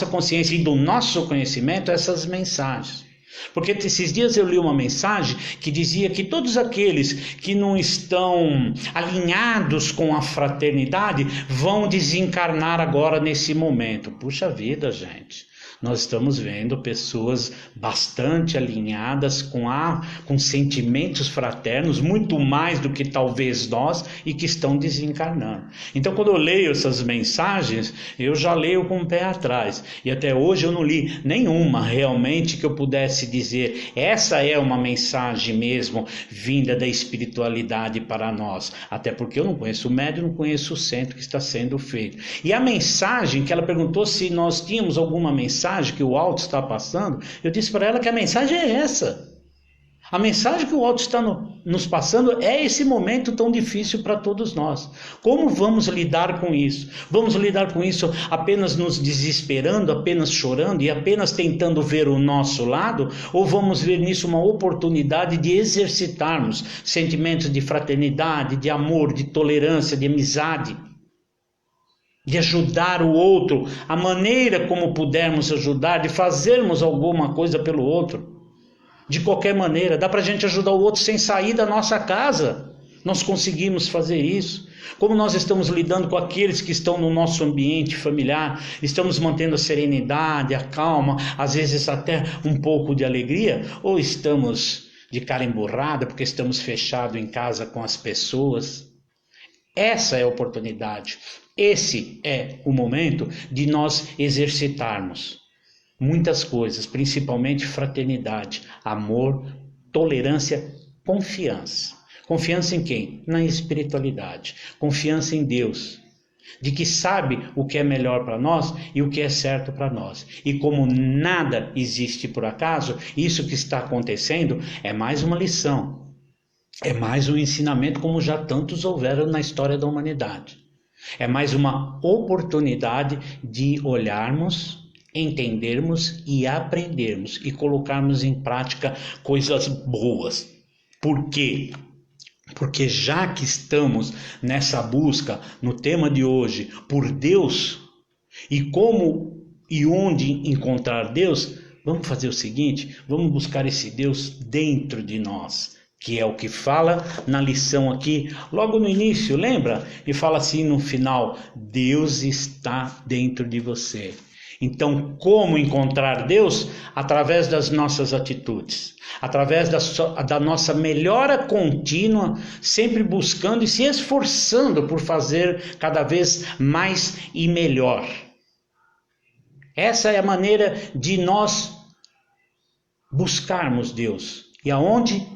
consciência e do nosso conhecimento, essas mensagens. Porque esses dias eu li uma mensagem que dizia que todos aqueles que não estão alinhados com a fraternidade vão desencarnar agora nesse momento. Puxa vida, gente. Nós estamos vendo pessoas bastante alinhadas com sentimentos fraternos, muito mais do que talvez nós, e que estão desencarnando. Então, quando eu leio essas mensagens, eu já leio com o pé atrás. E até hoje eu não li nenhuma realmente que eu pudesse dizer: essa é uma mensagem mesmo vinda da espiritualidade para nós. Até porque eu não conheço o médium, não conheço o centro que está sendo feito. E a mensagem que ela perguntou se nós tínhamos alguma mensagem que o alto está passando, eu disse para ela que a mensagem é essa. A mensagem que o alto está nos passando é esse momento tão difícil para todos nós. Como vamos lidar com isso? Vamos lidar com isso apenas nos desesperando, apenas chorando e apenas tentando ver o nosso lado? Ou vamos ver nisso uma oportunidade de exercitarmos sentimentos de fraternidade, de amor, de tolerância, de amizade? De ajudar o outro, a maneira como pudermos ajudar, de fazermos alguma coisa pelo outro. De qualquer maneira, dá para a gente ajudar o outro sem sair da nossa casa. Nós conseguimos fazer isso. Como nós estamos lidando com aqueles que estão no nosso ambiente familiar, estamos mantendo a serenidade, a calma, às vezes até um pouco de alegria, ou estamos de cara emburrada porque estamos fechados em casa com as pessoas? Essa é a oportunidade. Esse é o momento de nós exercitarmos muitas coisas, principalmente fraternidade, amor, tolerância, confiança. Confiança em quem? Na espiritualidade. Confiança em Deus, de que sabe o que é melhor para nós e o que é certo para nós. E como nada existe por acaso, isso que está acontecendo é mais uma lição. É mais um ensinamento, como já tantos houveram na história da humanidade. É mais uma oportunidade de olharmos, entendermos e aprendermos e colocarmos em prática coisas boas. Por quê? Porque já que estamos nessa busca, no tema de hoje, por Deus, e como e onde encontrar Deus, vamos fazer o seguinte: vamos buscar esse Deus dentro de nós, que é o que fala na lição aqui, logo no início, lembra? E fala assim no final: Deus está dentro de você. Então, como encontrar Deus? Através das nossas atitudes, através da nossa melhora contínua, sempre buscando e se esforçando por fazer cada vez mais e melhor. Essa é a maneira de nós buscarmos Deus. E aonde?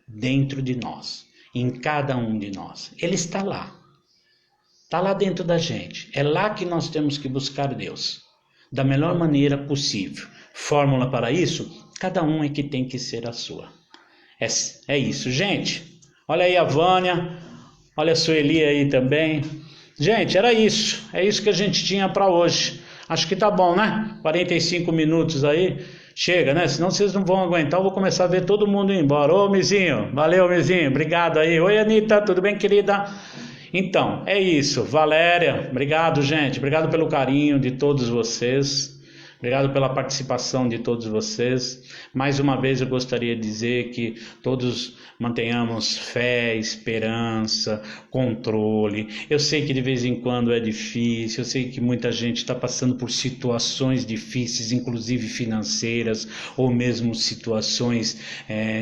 Dentro de nós, em cada um de nós. Ele está lá dentro da gente. É lá que nós temos que buscar Deus, da melhor maneira possível. Fórmula para isso? Cada um é que tem que ser a sua. É isso, gente. Olha aí a Vânia, olha a Sueli aí também. Gente, era isso. É isso que a gente tinha para hoje. Acho que tá bom, né? 45 minutos aí. Chega, né? Senão vocês não vão aguentar. Eu vou começar a ver todo mundo ir embora. Ô, Mizinho. Valeu, Mizinho. Obrigado aí. Oi, Anitta. Tudo bem, querida? Então, é isso. Valéria, obrigado, gente. Obrigado pelo carinho de todos vocês. Obrigado pela participação de todos vocês. Mais uma vez eu gostaria de dizer que todos mantenhamos fé, esperança, controle. Eu sei que de vez em quando é difícil, eu sei que muita gente está passando por situações difíceis, inclusive financeiras, ou mesmo situações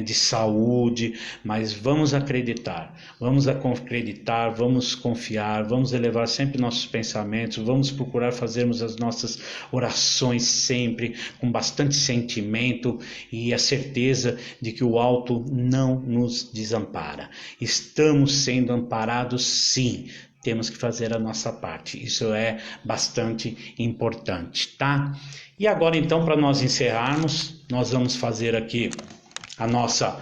de saúde, mas vamos acreditar, vamos confiar, vamos elevar sempre nossos pensamentos, vamos procurar fazermos as nossas orações sempre com bastante sentimento e a certeza de que o alto não nos desampara. Estamos sendo amparados, sim. Temos que fazer a nossa parte. Isso é bastante importante, tá? E agora então, para nós encerrarmos, nós vamos fazer aqui a nossa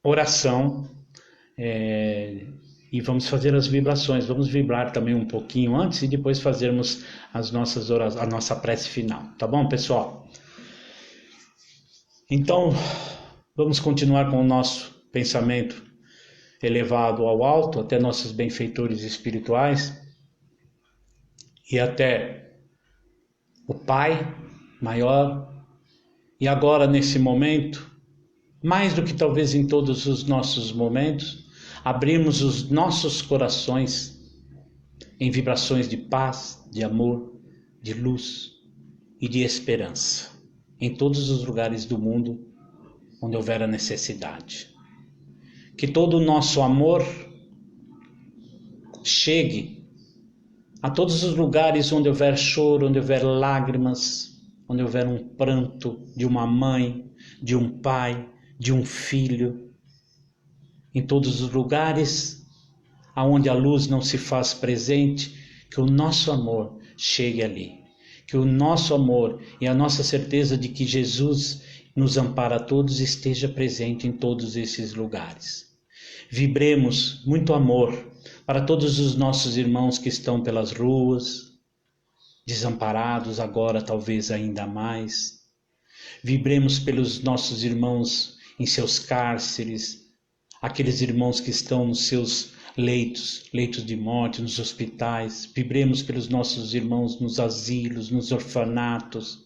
oração e vamos fazer as vibrações. Vamos vibrar também um pouquinho antes e depois fazermos a nossa prece final. Tá bom, pessoal? Então, vamos continuar com o nosso pensamento elevado ao alto, até nossos benfeitores espirituais e até o Pai maior. E agora, nesse momento, mais do que talvez em todos os nossos momentos, abrimos os nossos corações em vibrações de paz, de amor, de luz e de esperança em todos os lugares do mundo onde houver a necessidade. Que todo o nosso amor chegue a todos os lugares onde houver choro, onde houver lágrimas, onde houver um pranto de uma mãe, de um pai, de um filho, em todos os lugares aonde a luz não se faz presente, que o nosso amor chegue ali, que o nosso amor e a nossa certeza de que Jesus nos ampara a todos esteja presente em todos esses lugares. Vibremos muito amor para todos os nossos irmãos que estão pelas ruas, desamparados agora talvez ainda mais. Vibremos pelos nossos irmãos em seus cárceres, aqueles irmãos que estão nos seus leitos de morte, nos hospitais. Vibremos pelos nossos irmãos nos asilos, nos orfanatos,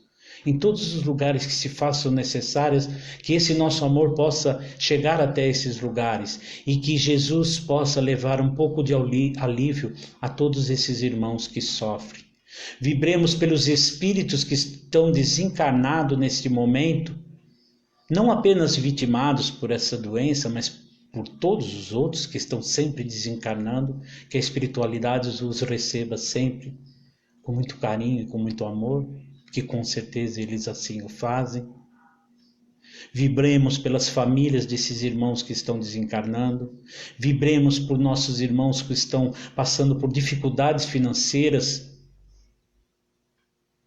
em todos os lugares que se façam necessários, que esse nosso amor possa chegar até esses lugares e que Jesus possa levar um pouco de alívio a todos esses irmãos que sofrem. Vibremos pelos espíritos que estão desencarnados neste momento, não apenas vitimados por essa doença, mas por todos os outros que estão sempre desencarnando, que a espiritualidade os receba sempre com muito carinho e com muito amor, que com certeza eles assim o fazem. Vibremos pelas famílias desses irmãos que estão desencarnando, vibremos por nossos irmãos que estão passando por dificuldades financeiras,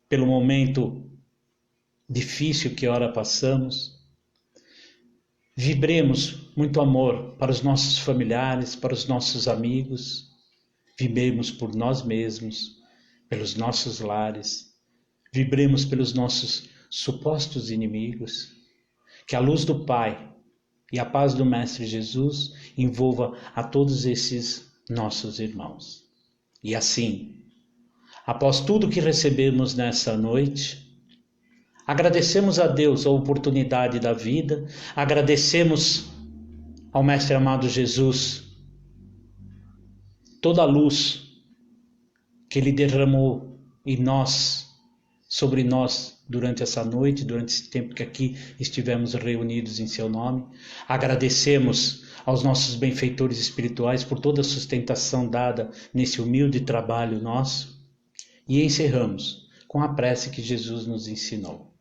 pelo momento difícil que ora passamos. Vibremos muito amor para os nossos familiares, para os nossos amigos. Vibremos por nós mesmos, pelos nossos lares. Vibremos pelos nossos supostos inimigos. Que a luz do Pai e a paz do Mestre Jesus envolva a todos esses nossos irmãos. E assim, após tudo que recebemos nessa noite, agradecemos a Deus a oportunidade da vida, agradecemos ao Mestre amado Jesus toda a luz que Ele derramou sobre nós durante essa noite, durante esse tempo que aqui estivemos reunidos em seu nome. Agradecemos aos nossos benfeitores espirituais por toda a sustentação dada nesse humilde trabalho nosso e encerramos com a prece que Jesus nos ensinou.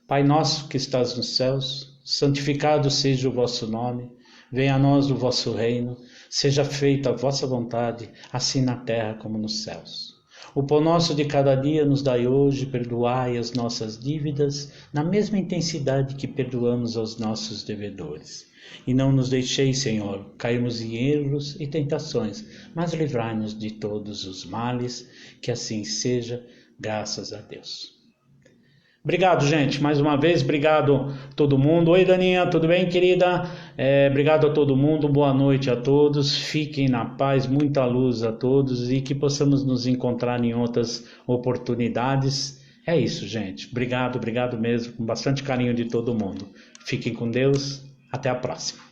Pai nosso que estás nos céus, santificado seja o vosso nome, venha a nós o vosso reino, seja feita a vossa vontade, assim na terra como nos céus. O pão nosso de cada dia nos dai hoje, perdoai as nossas dívidas, na mesma intensidade que perdoamos aos nossos devedores. E não nos deixeis, Senhor, cairmos em erros e tentações, mas livrai-nos de todos os males, que assim seja, graças a Deus. Obrigado, gente, mais uma vez, obrigado a todo mundo. Oi, Daninha, tudo bem, querida? Obrigado a todo mundo, boa noite a todos, fiquem na paz, muita luz a todos e que possamos nos encontrar em outras oportunidades. É isso, gente, obrigado mesmo, com bastante carinho de todo mundo. Fiquem com Deus, até a próxima.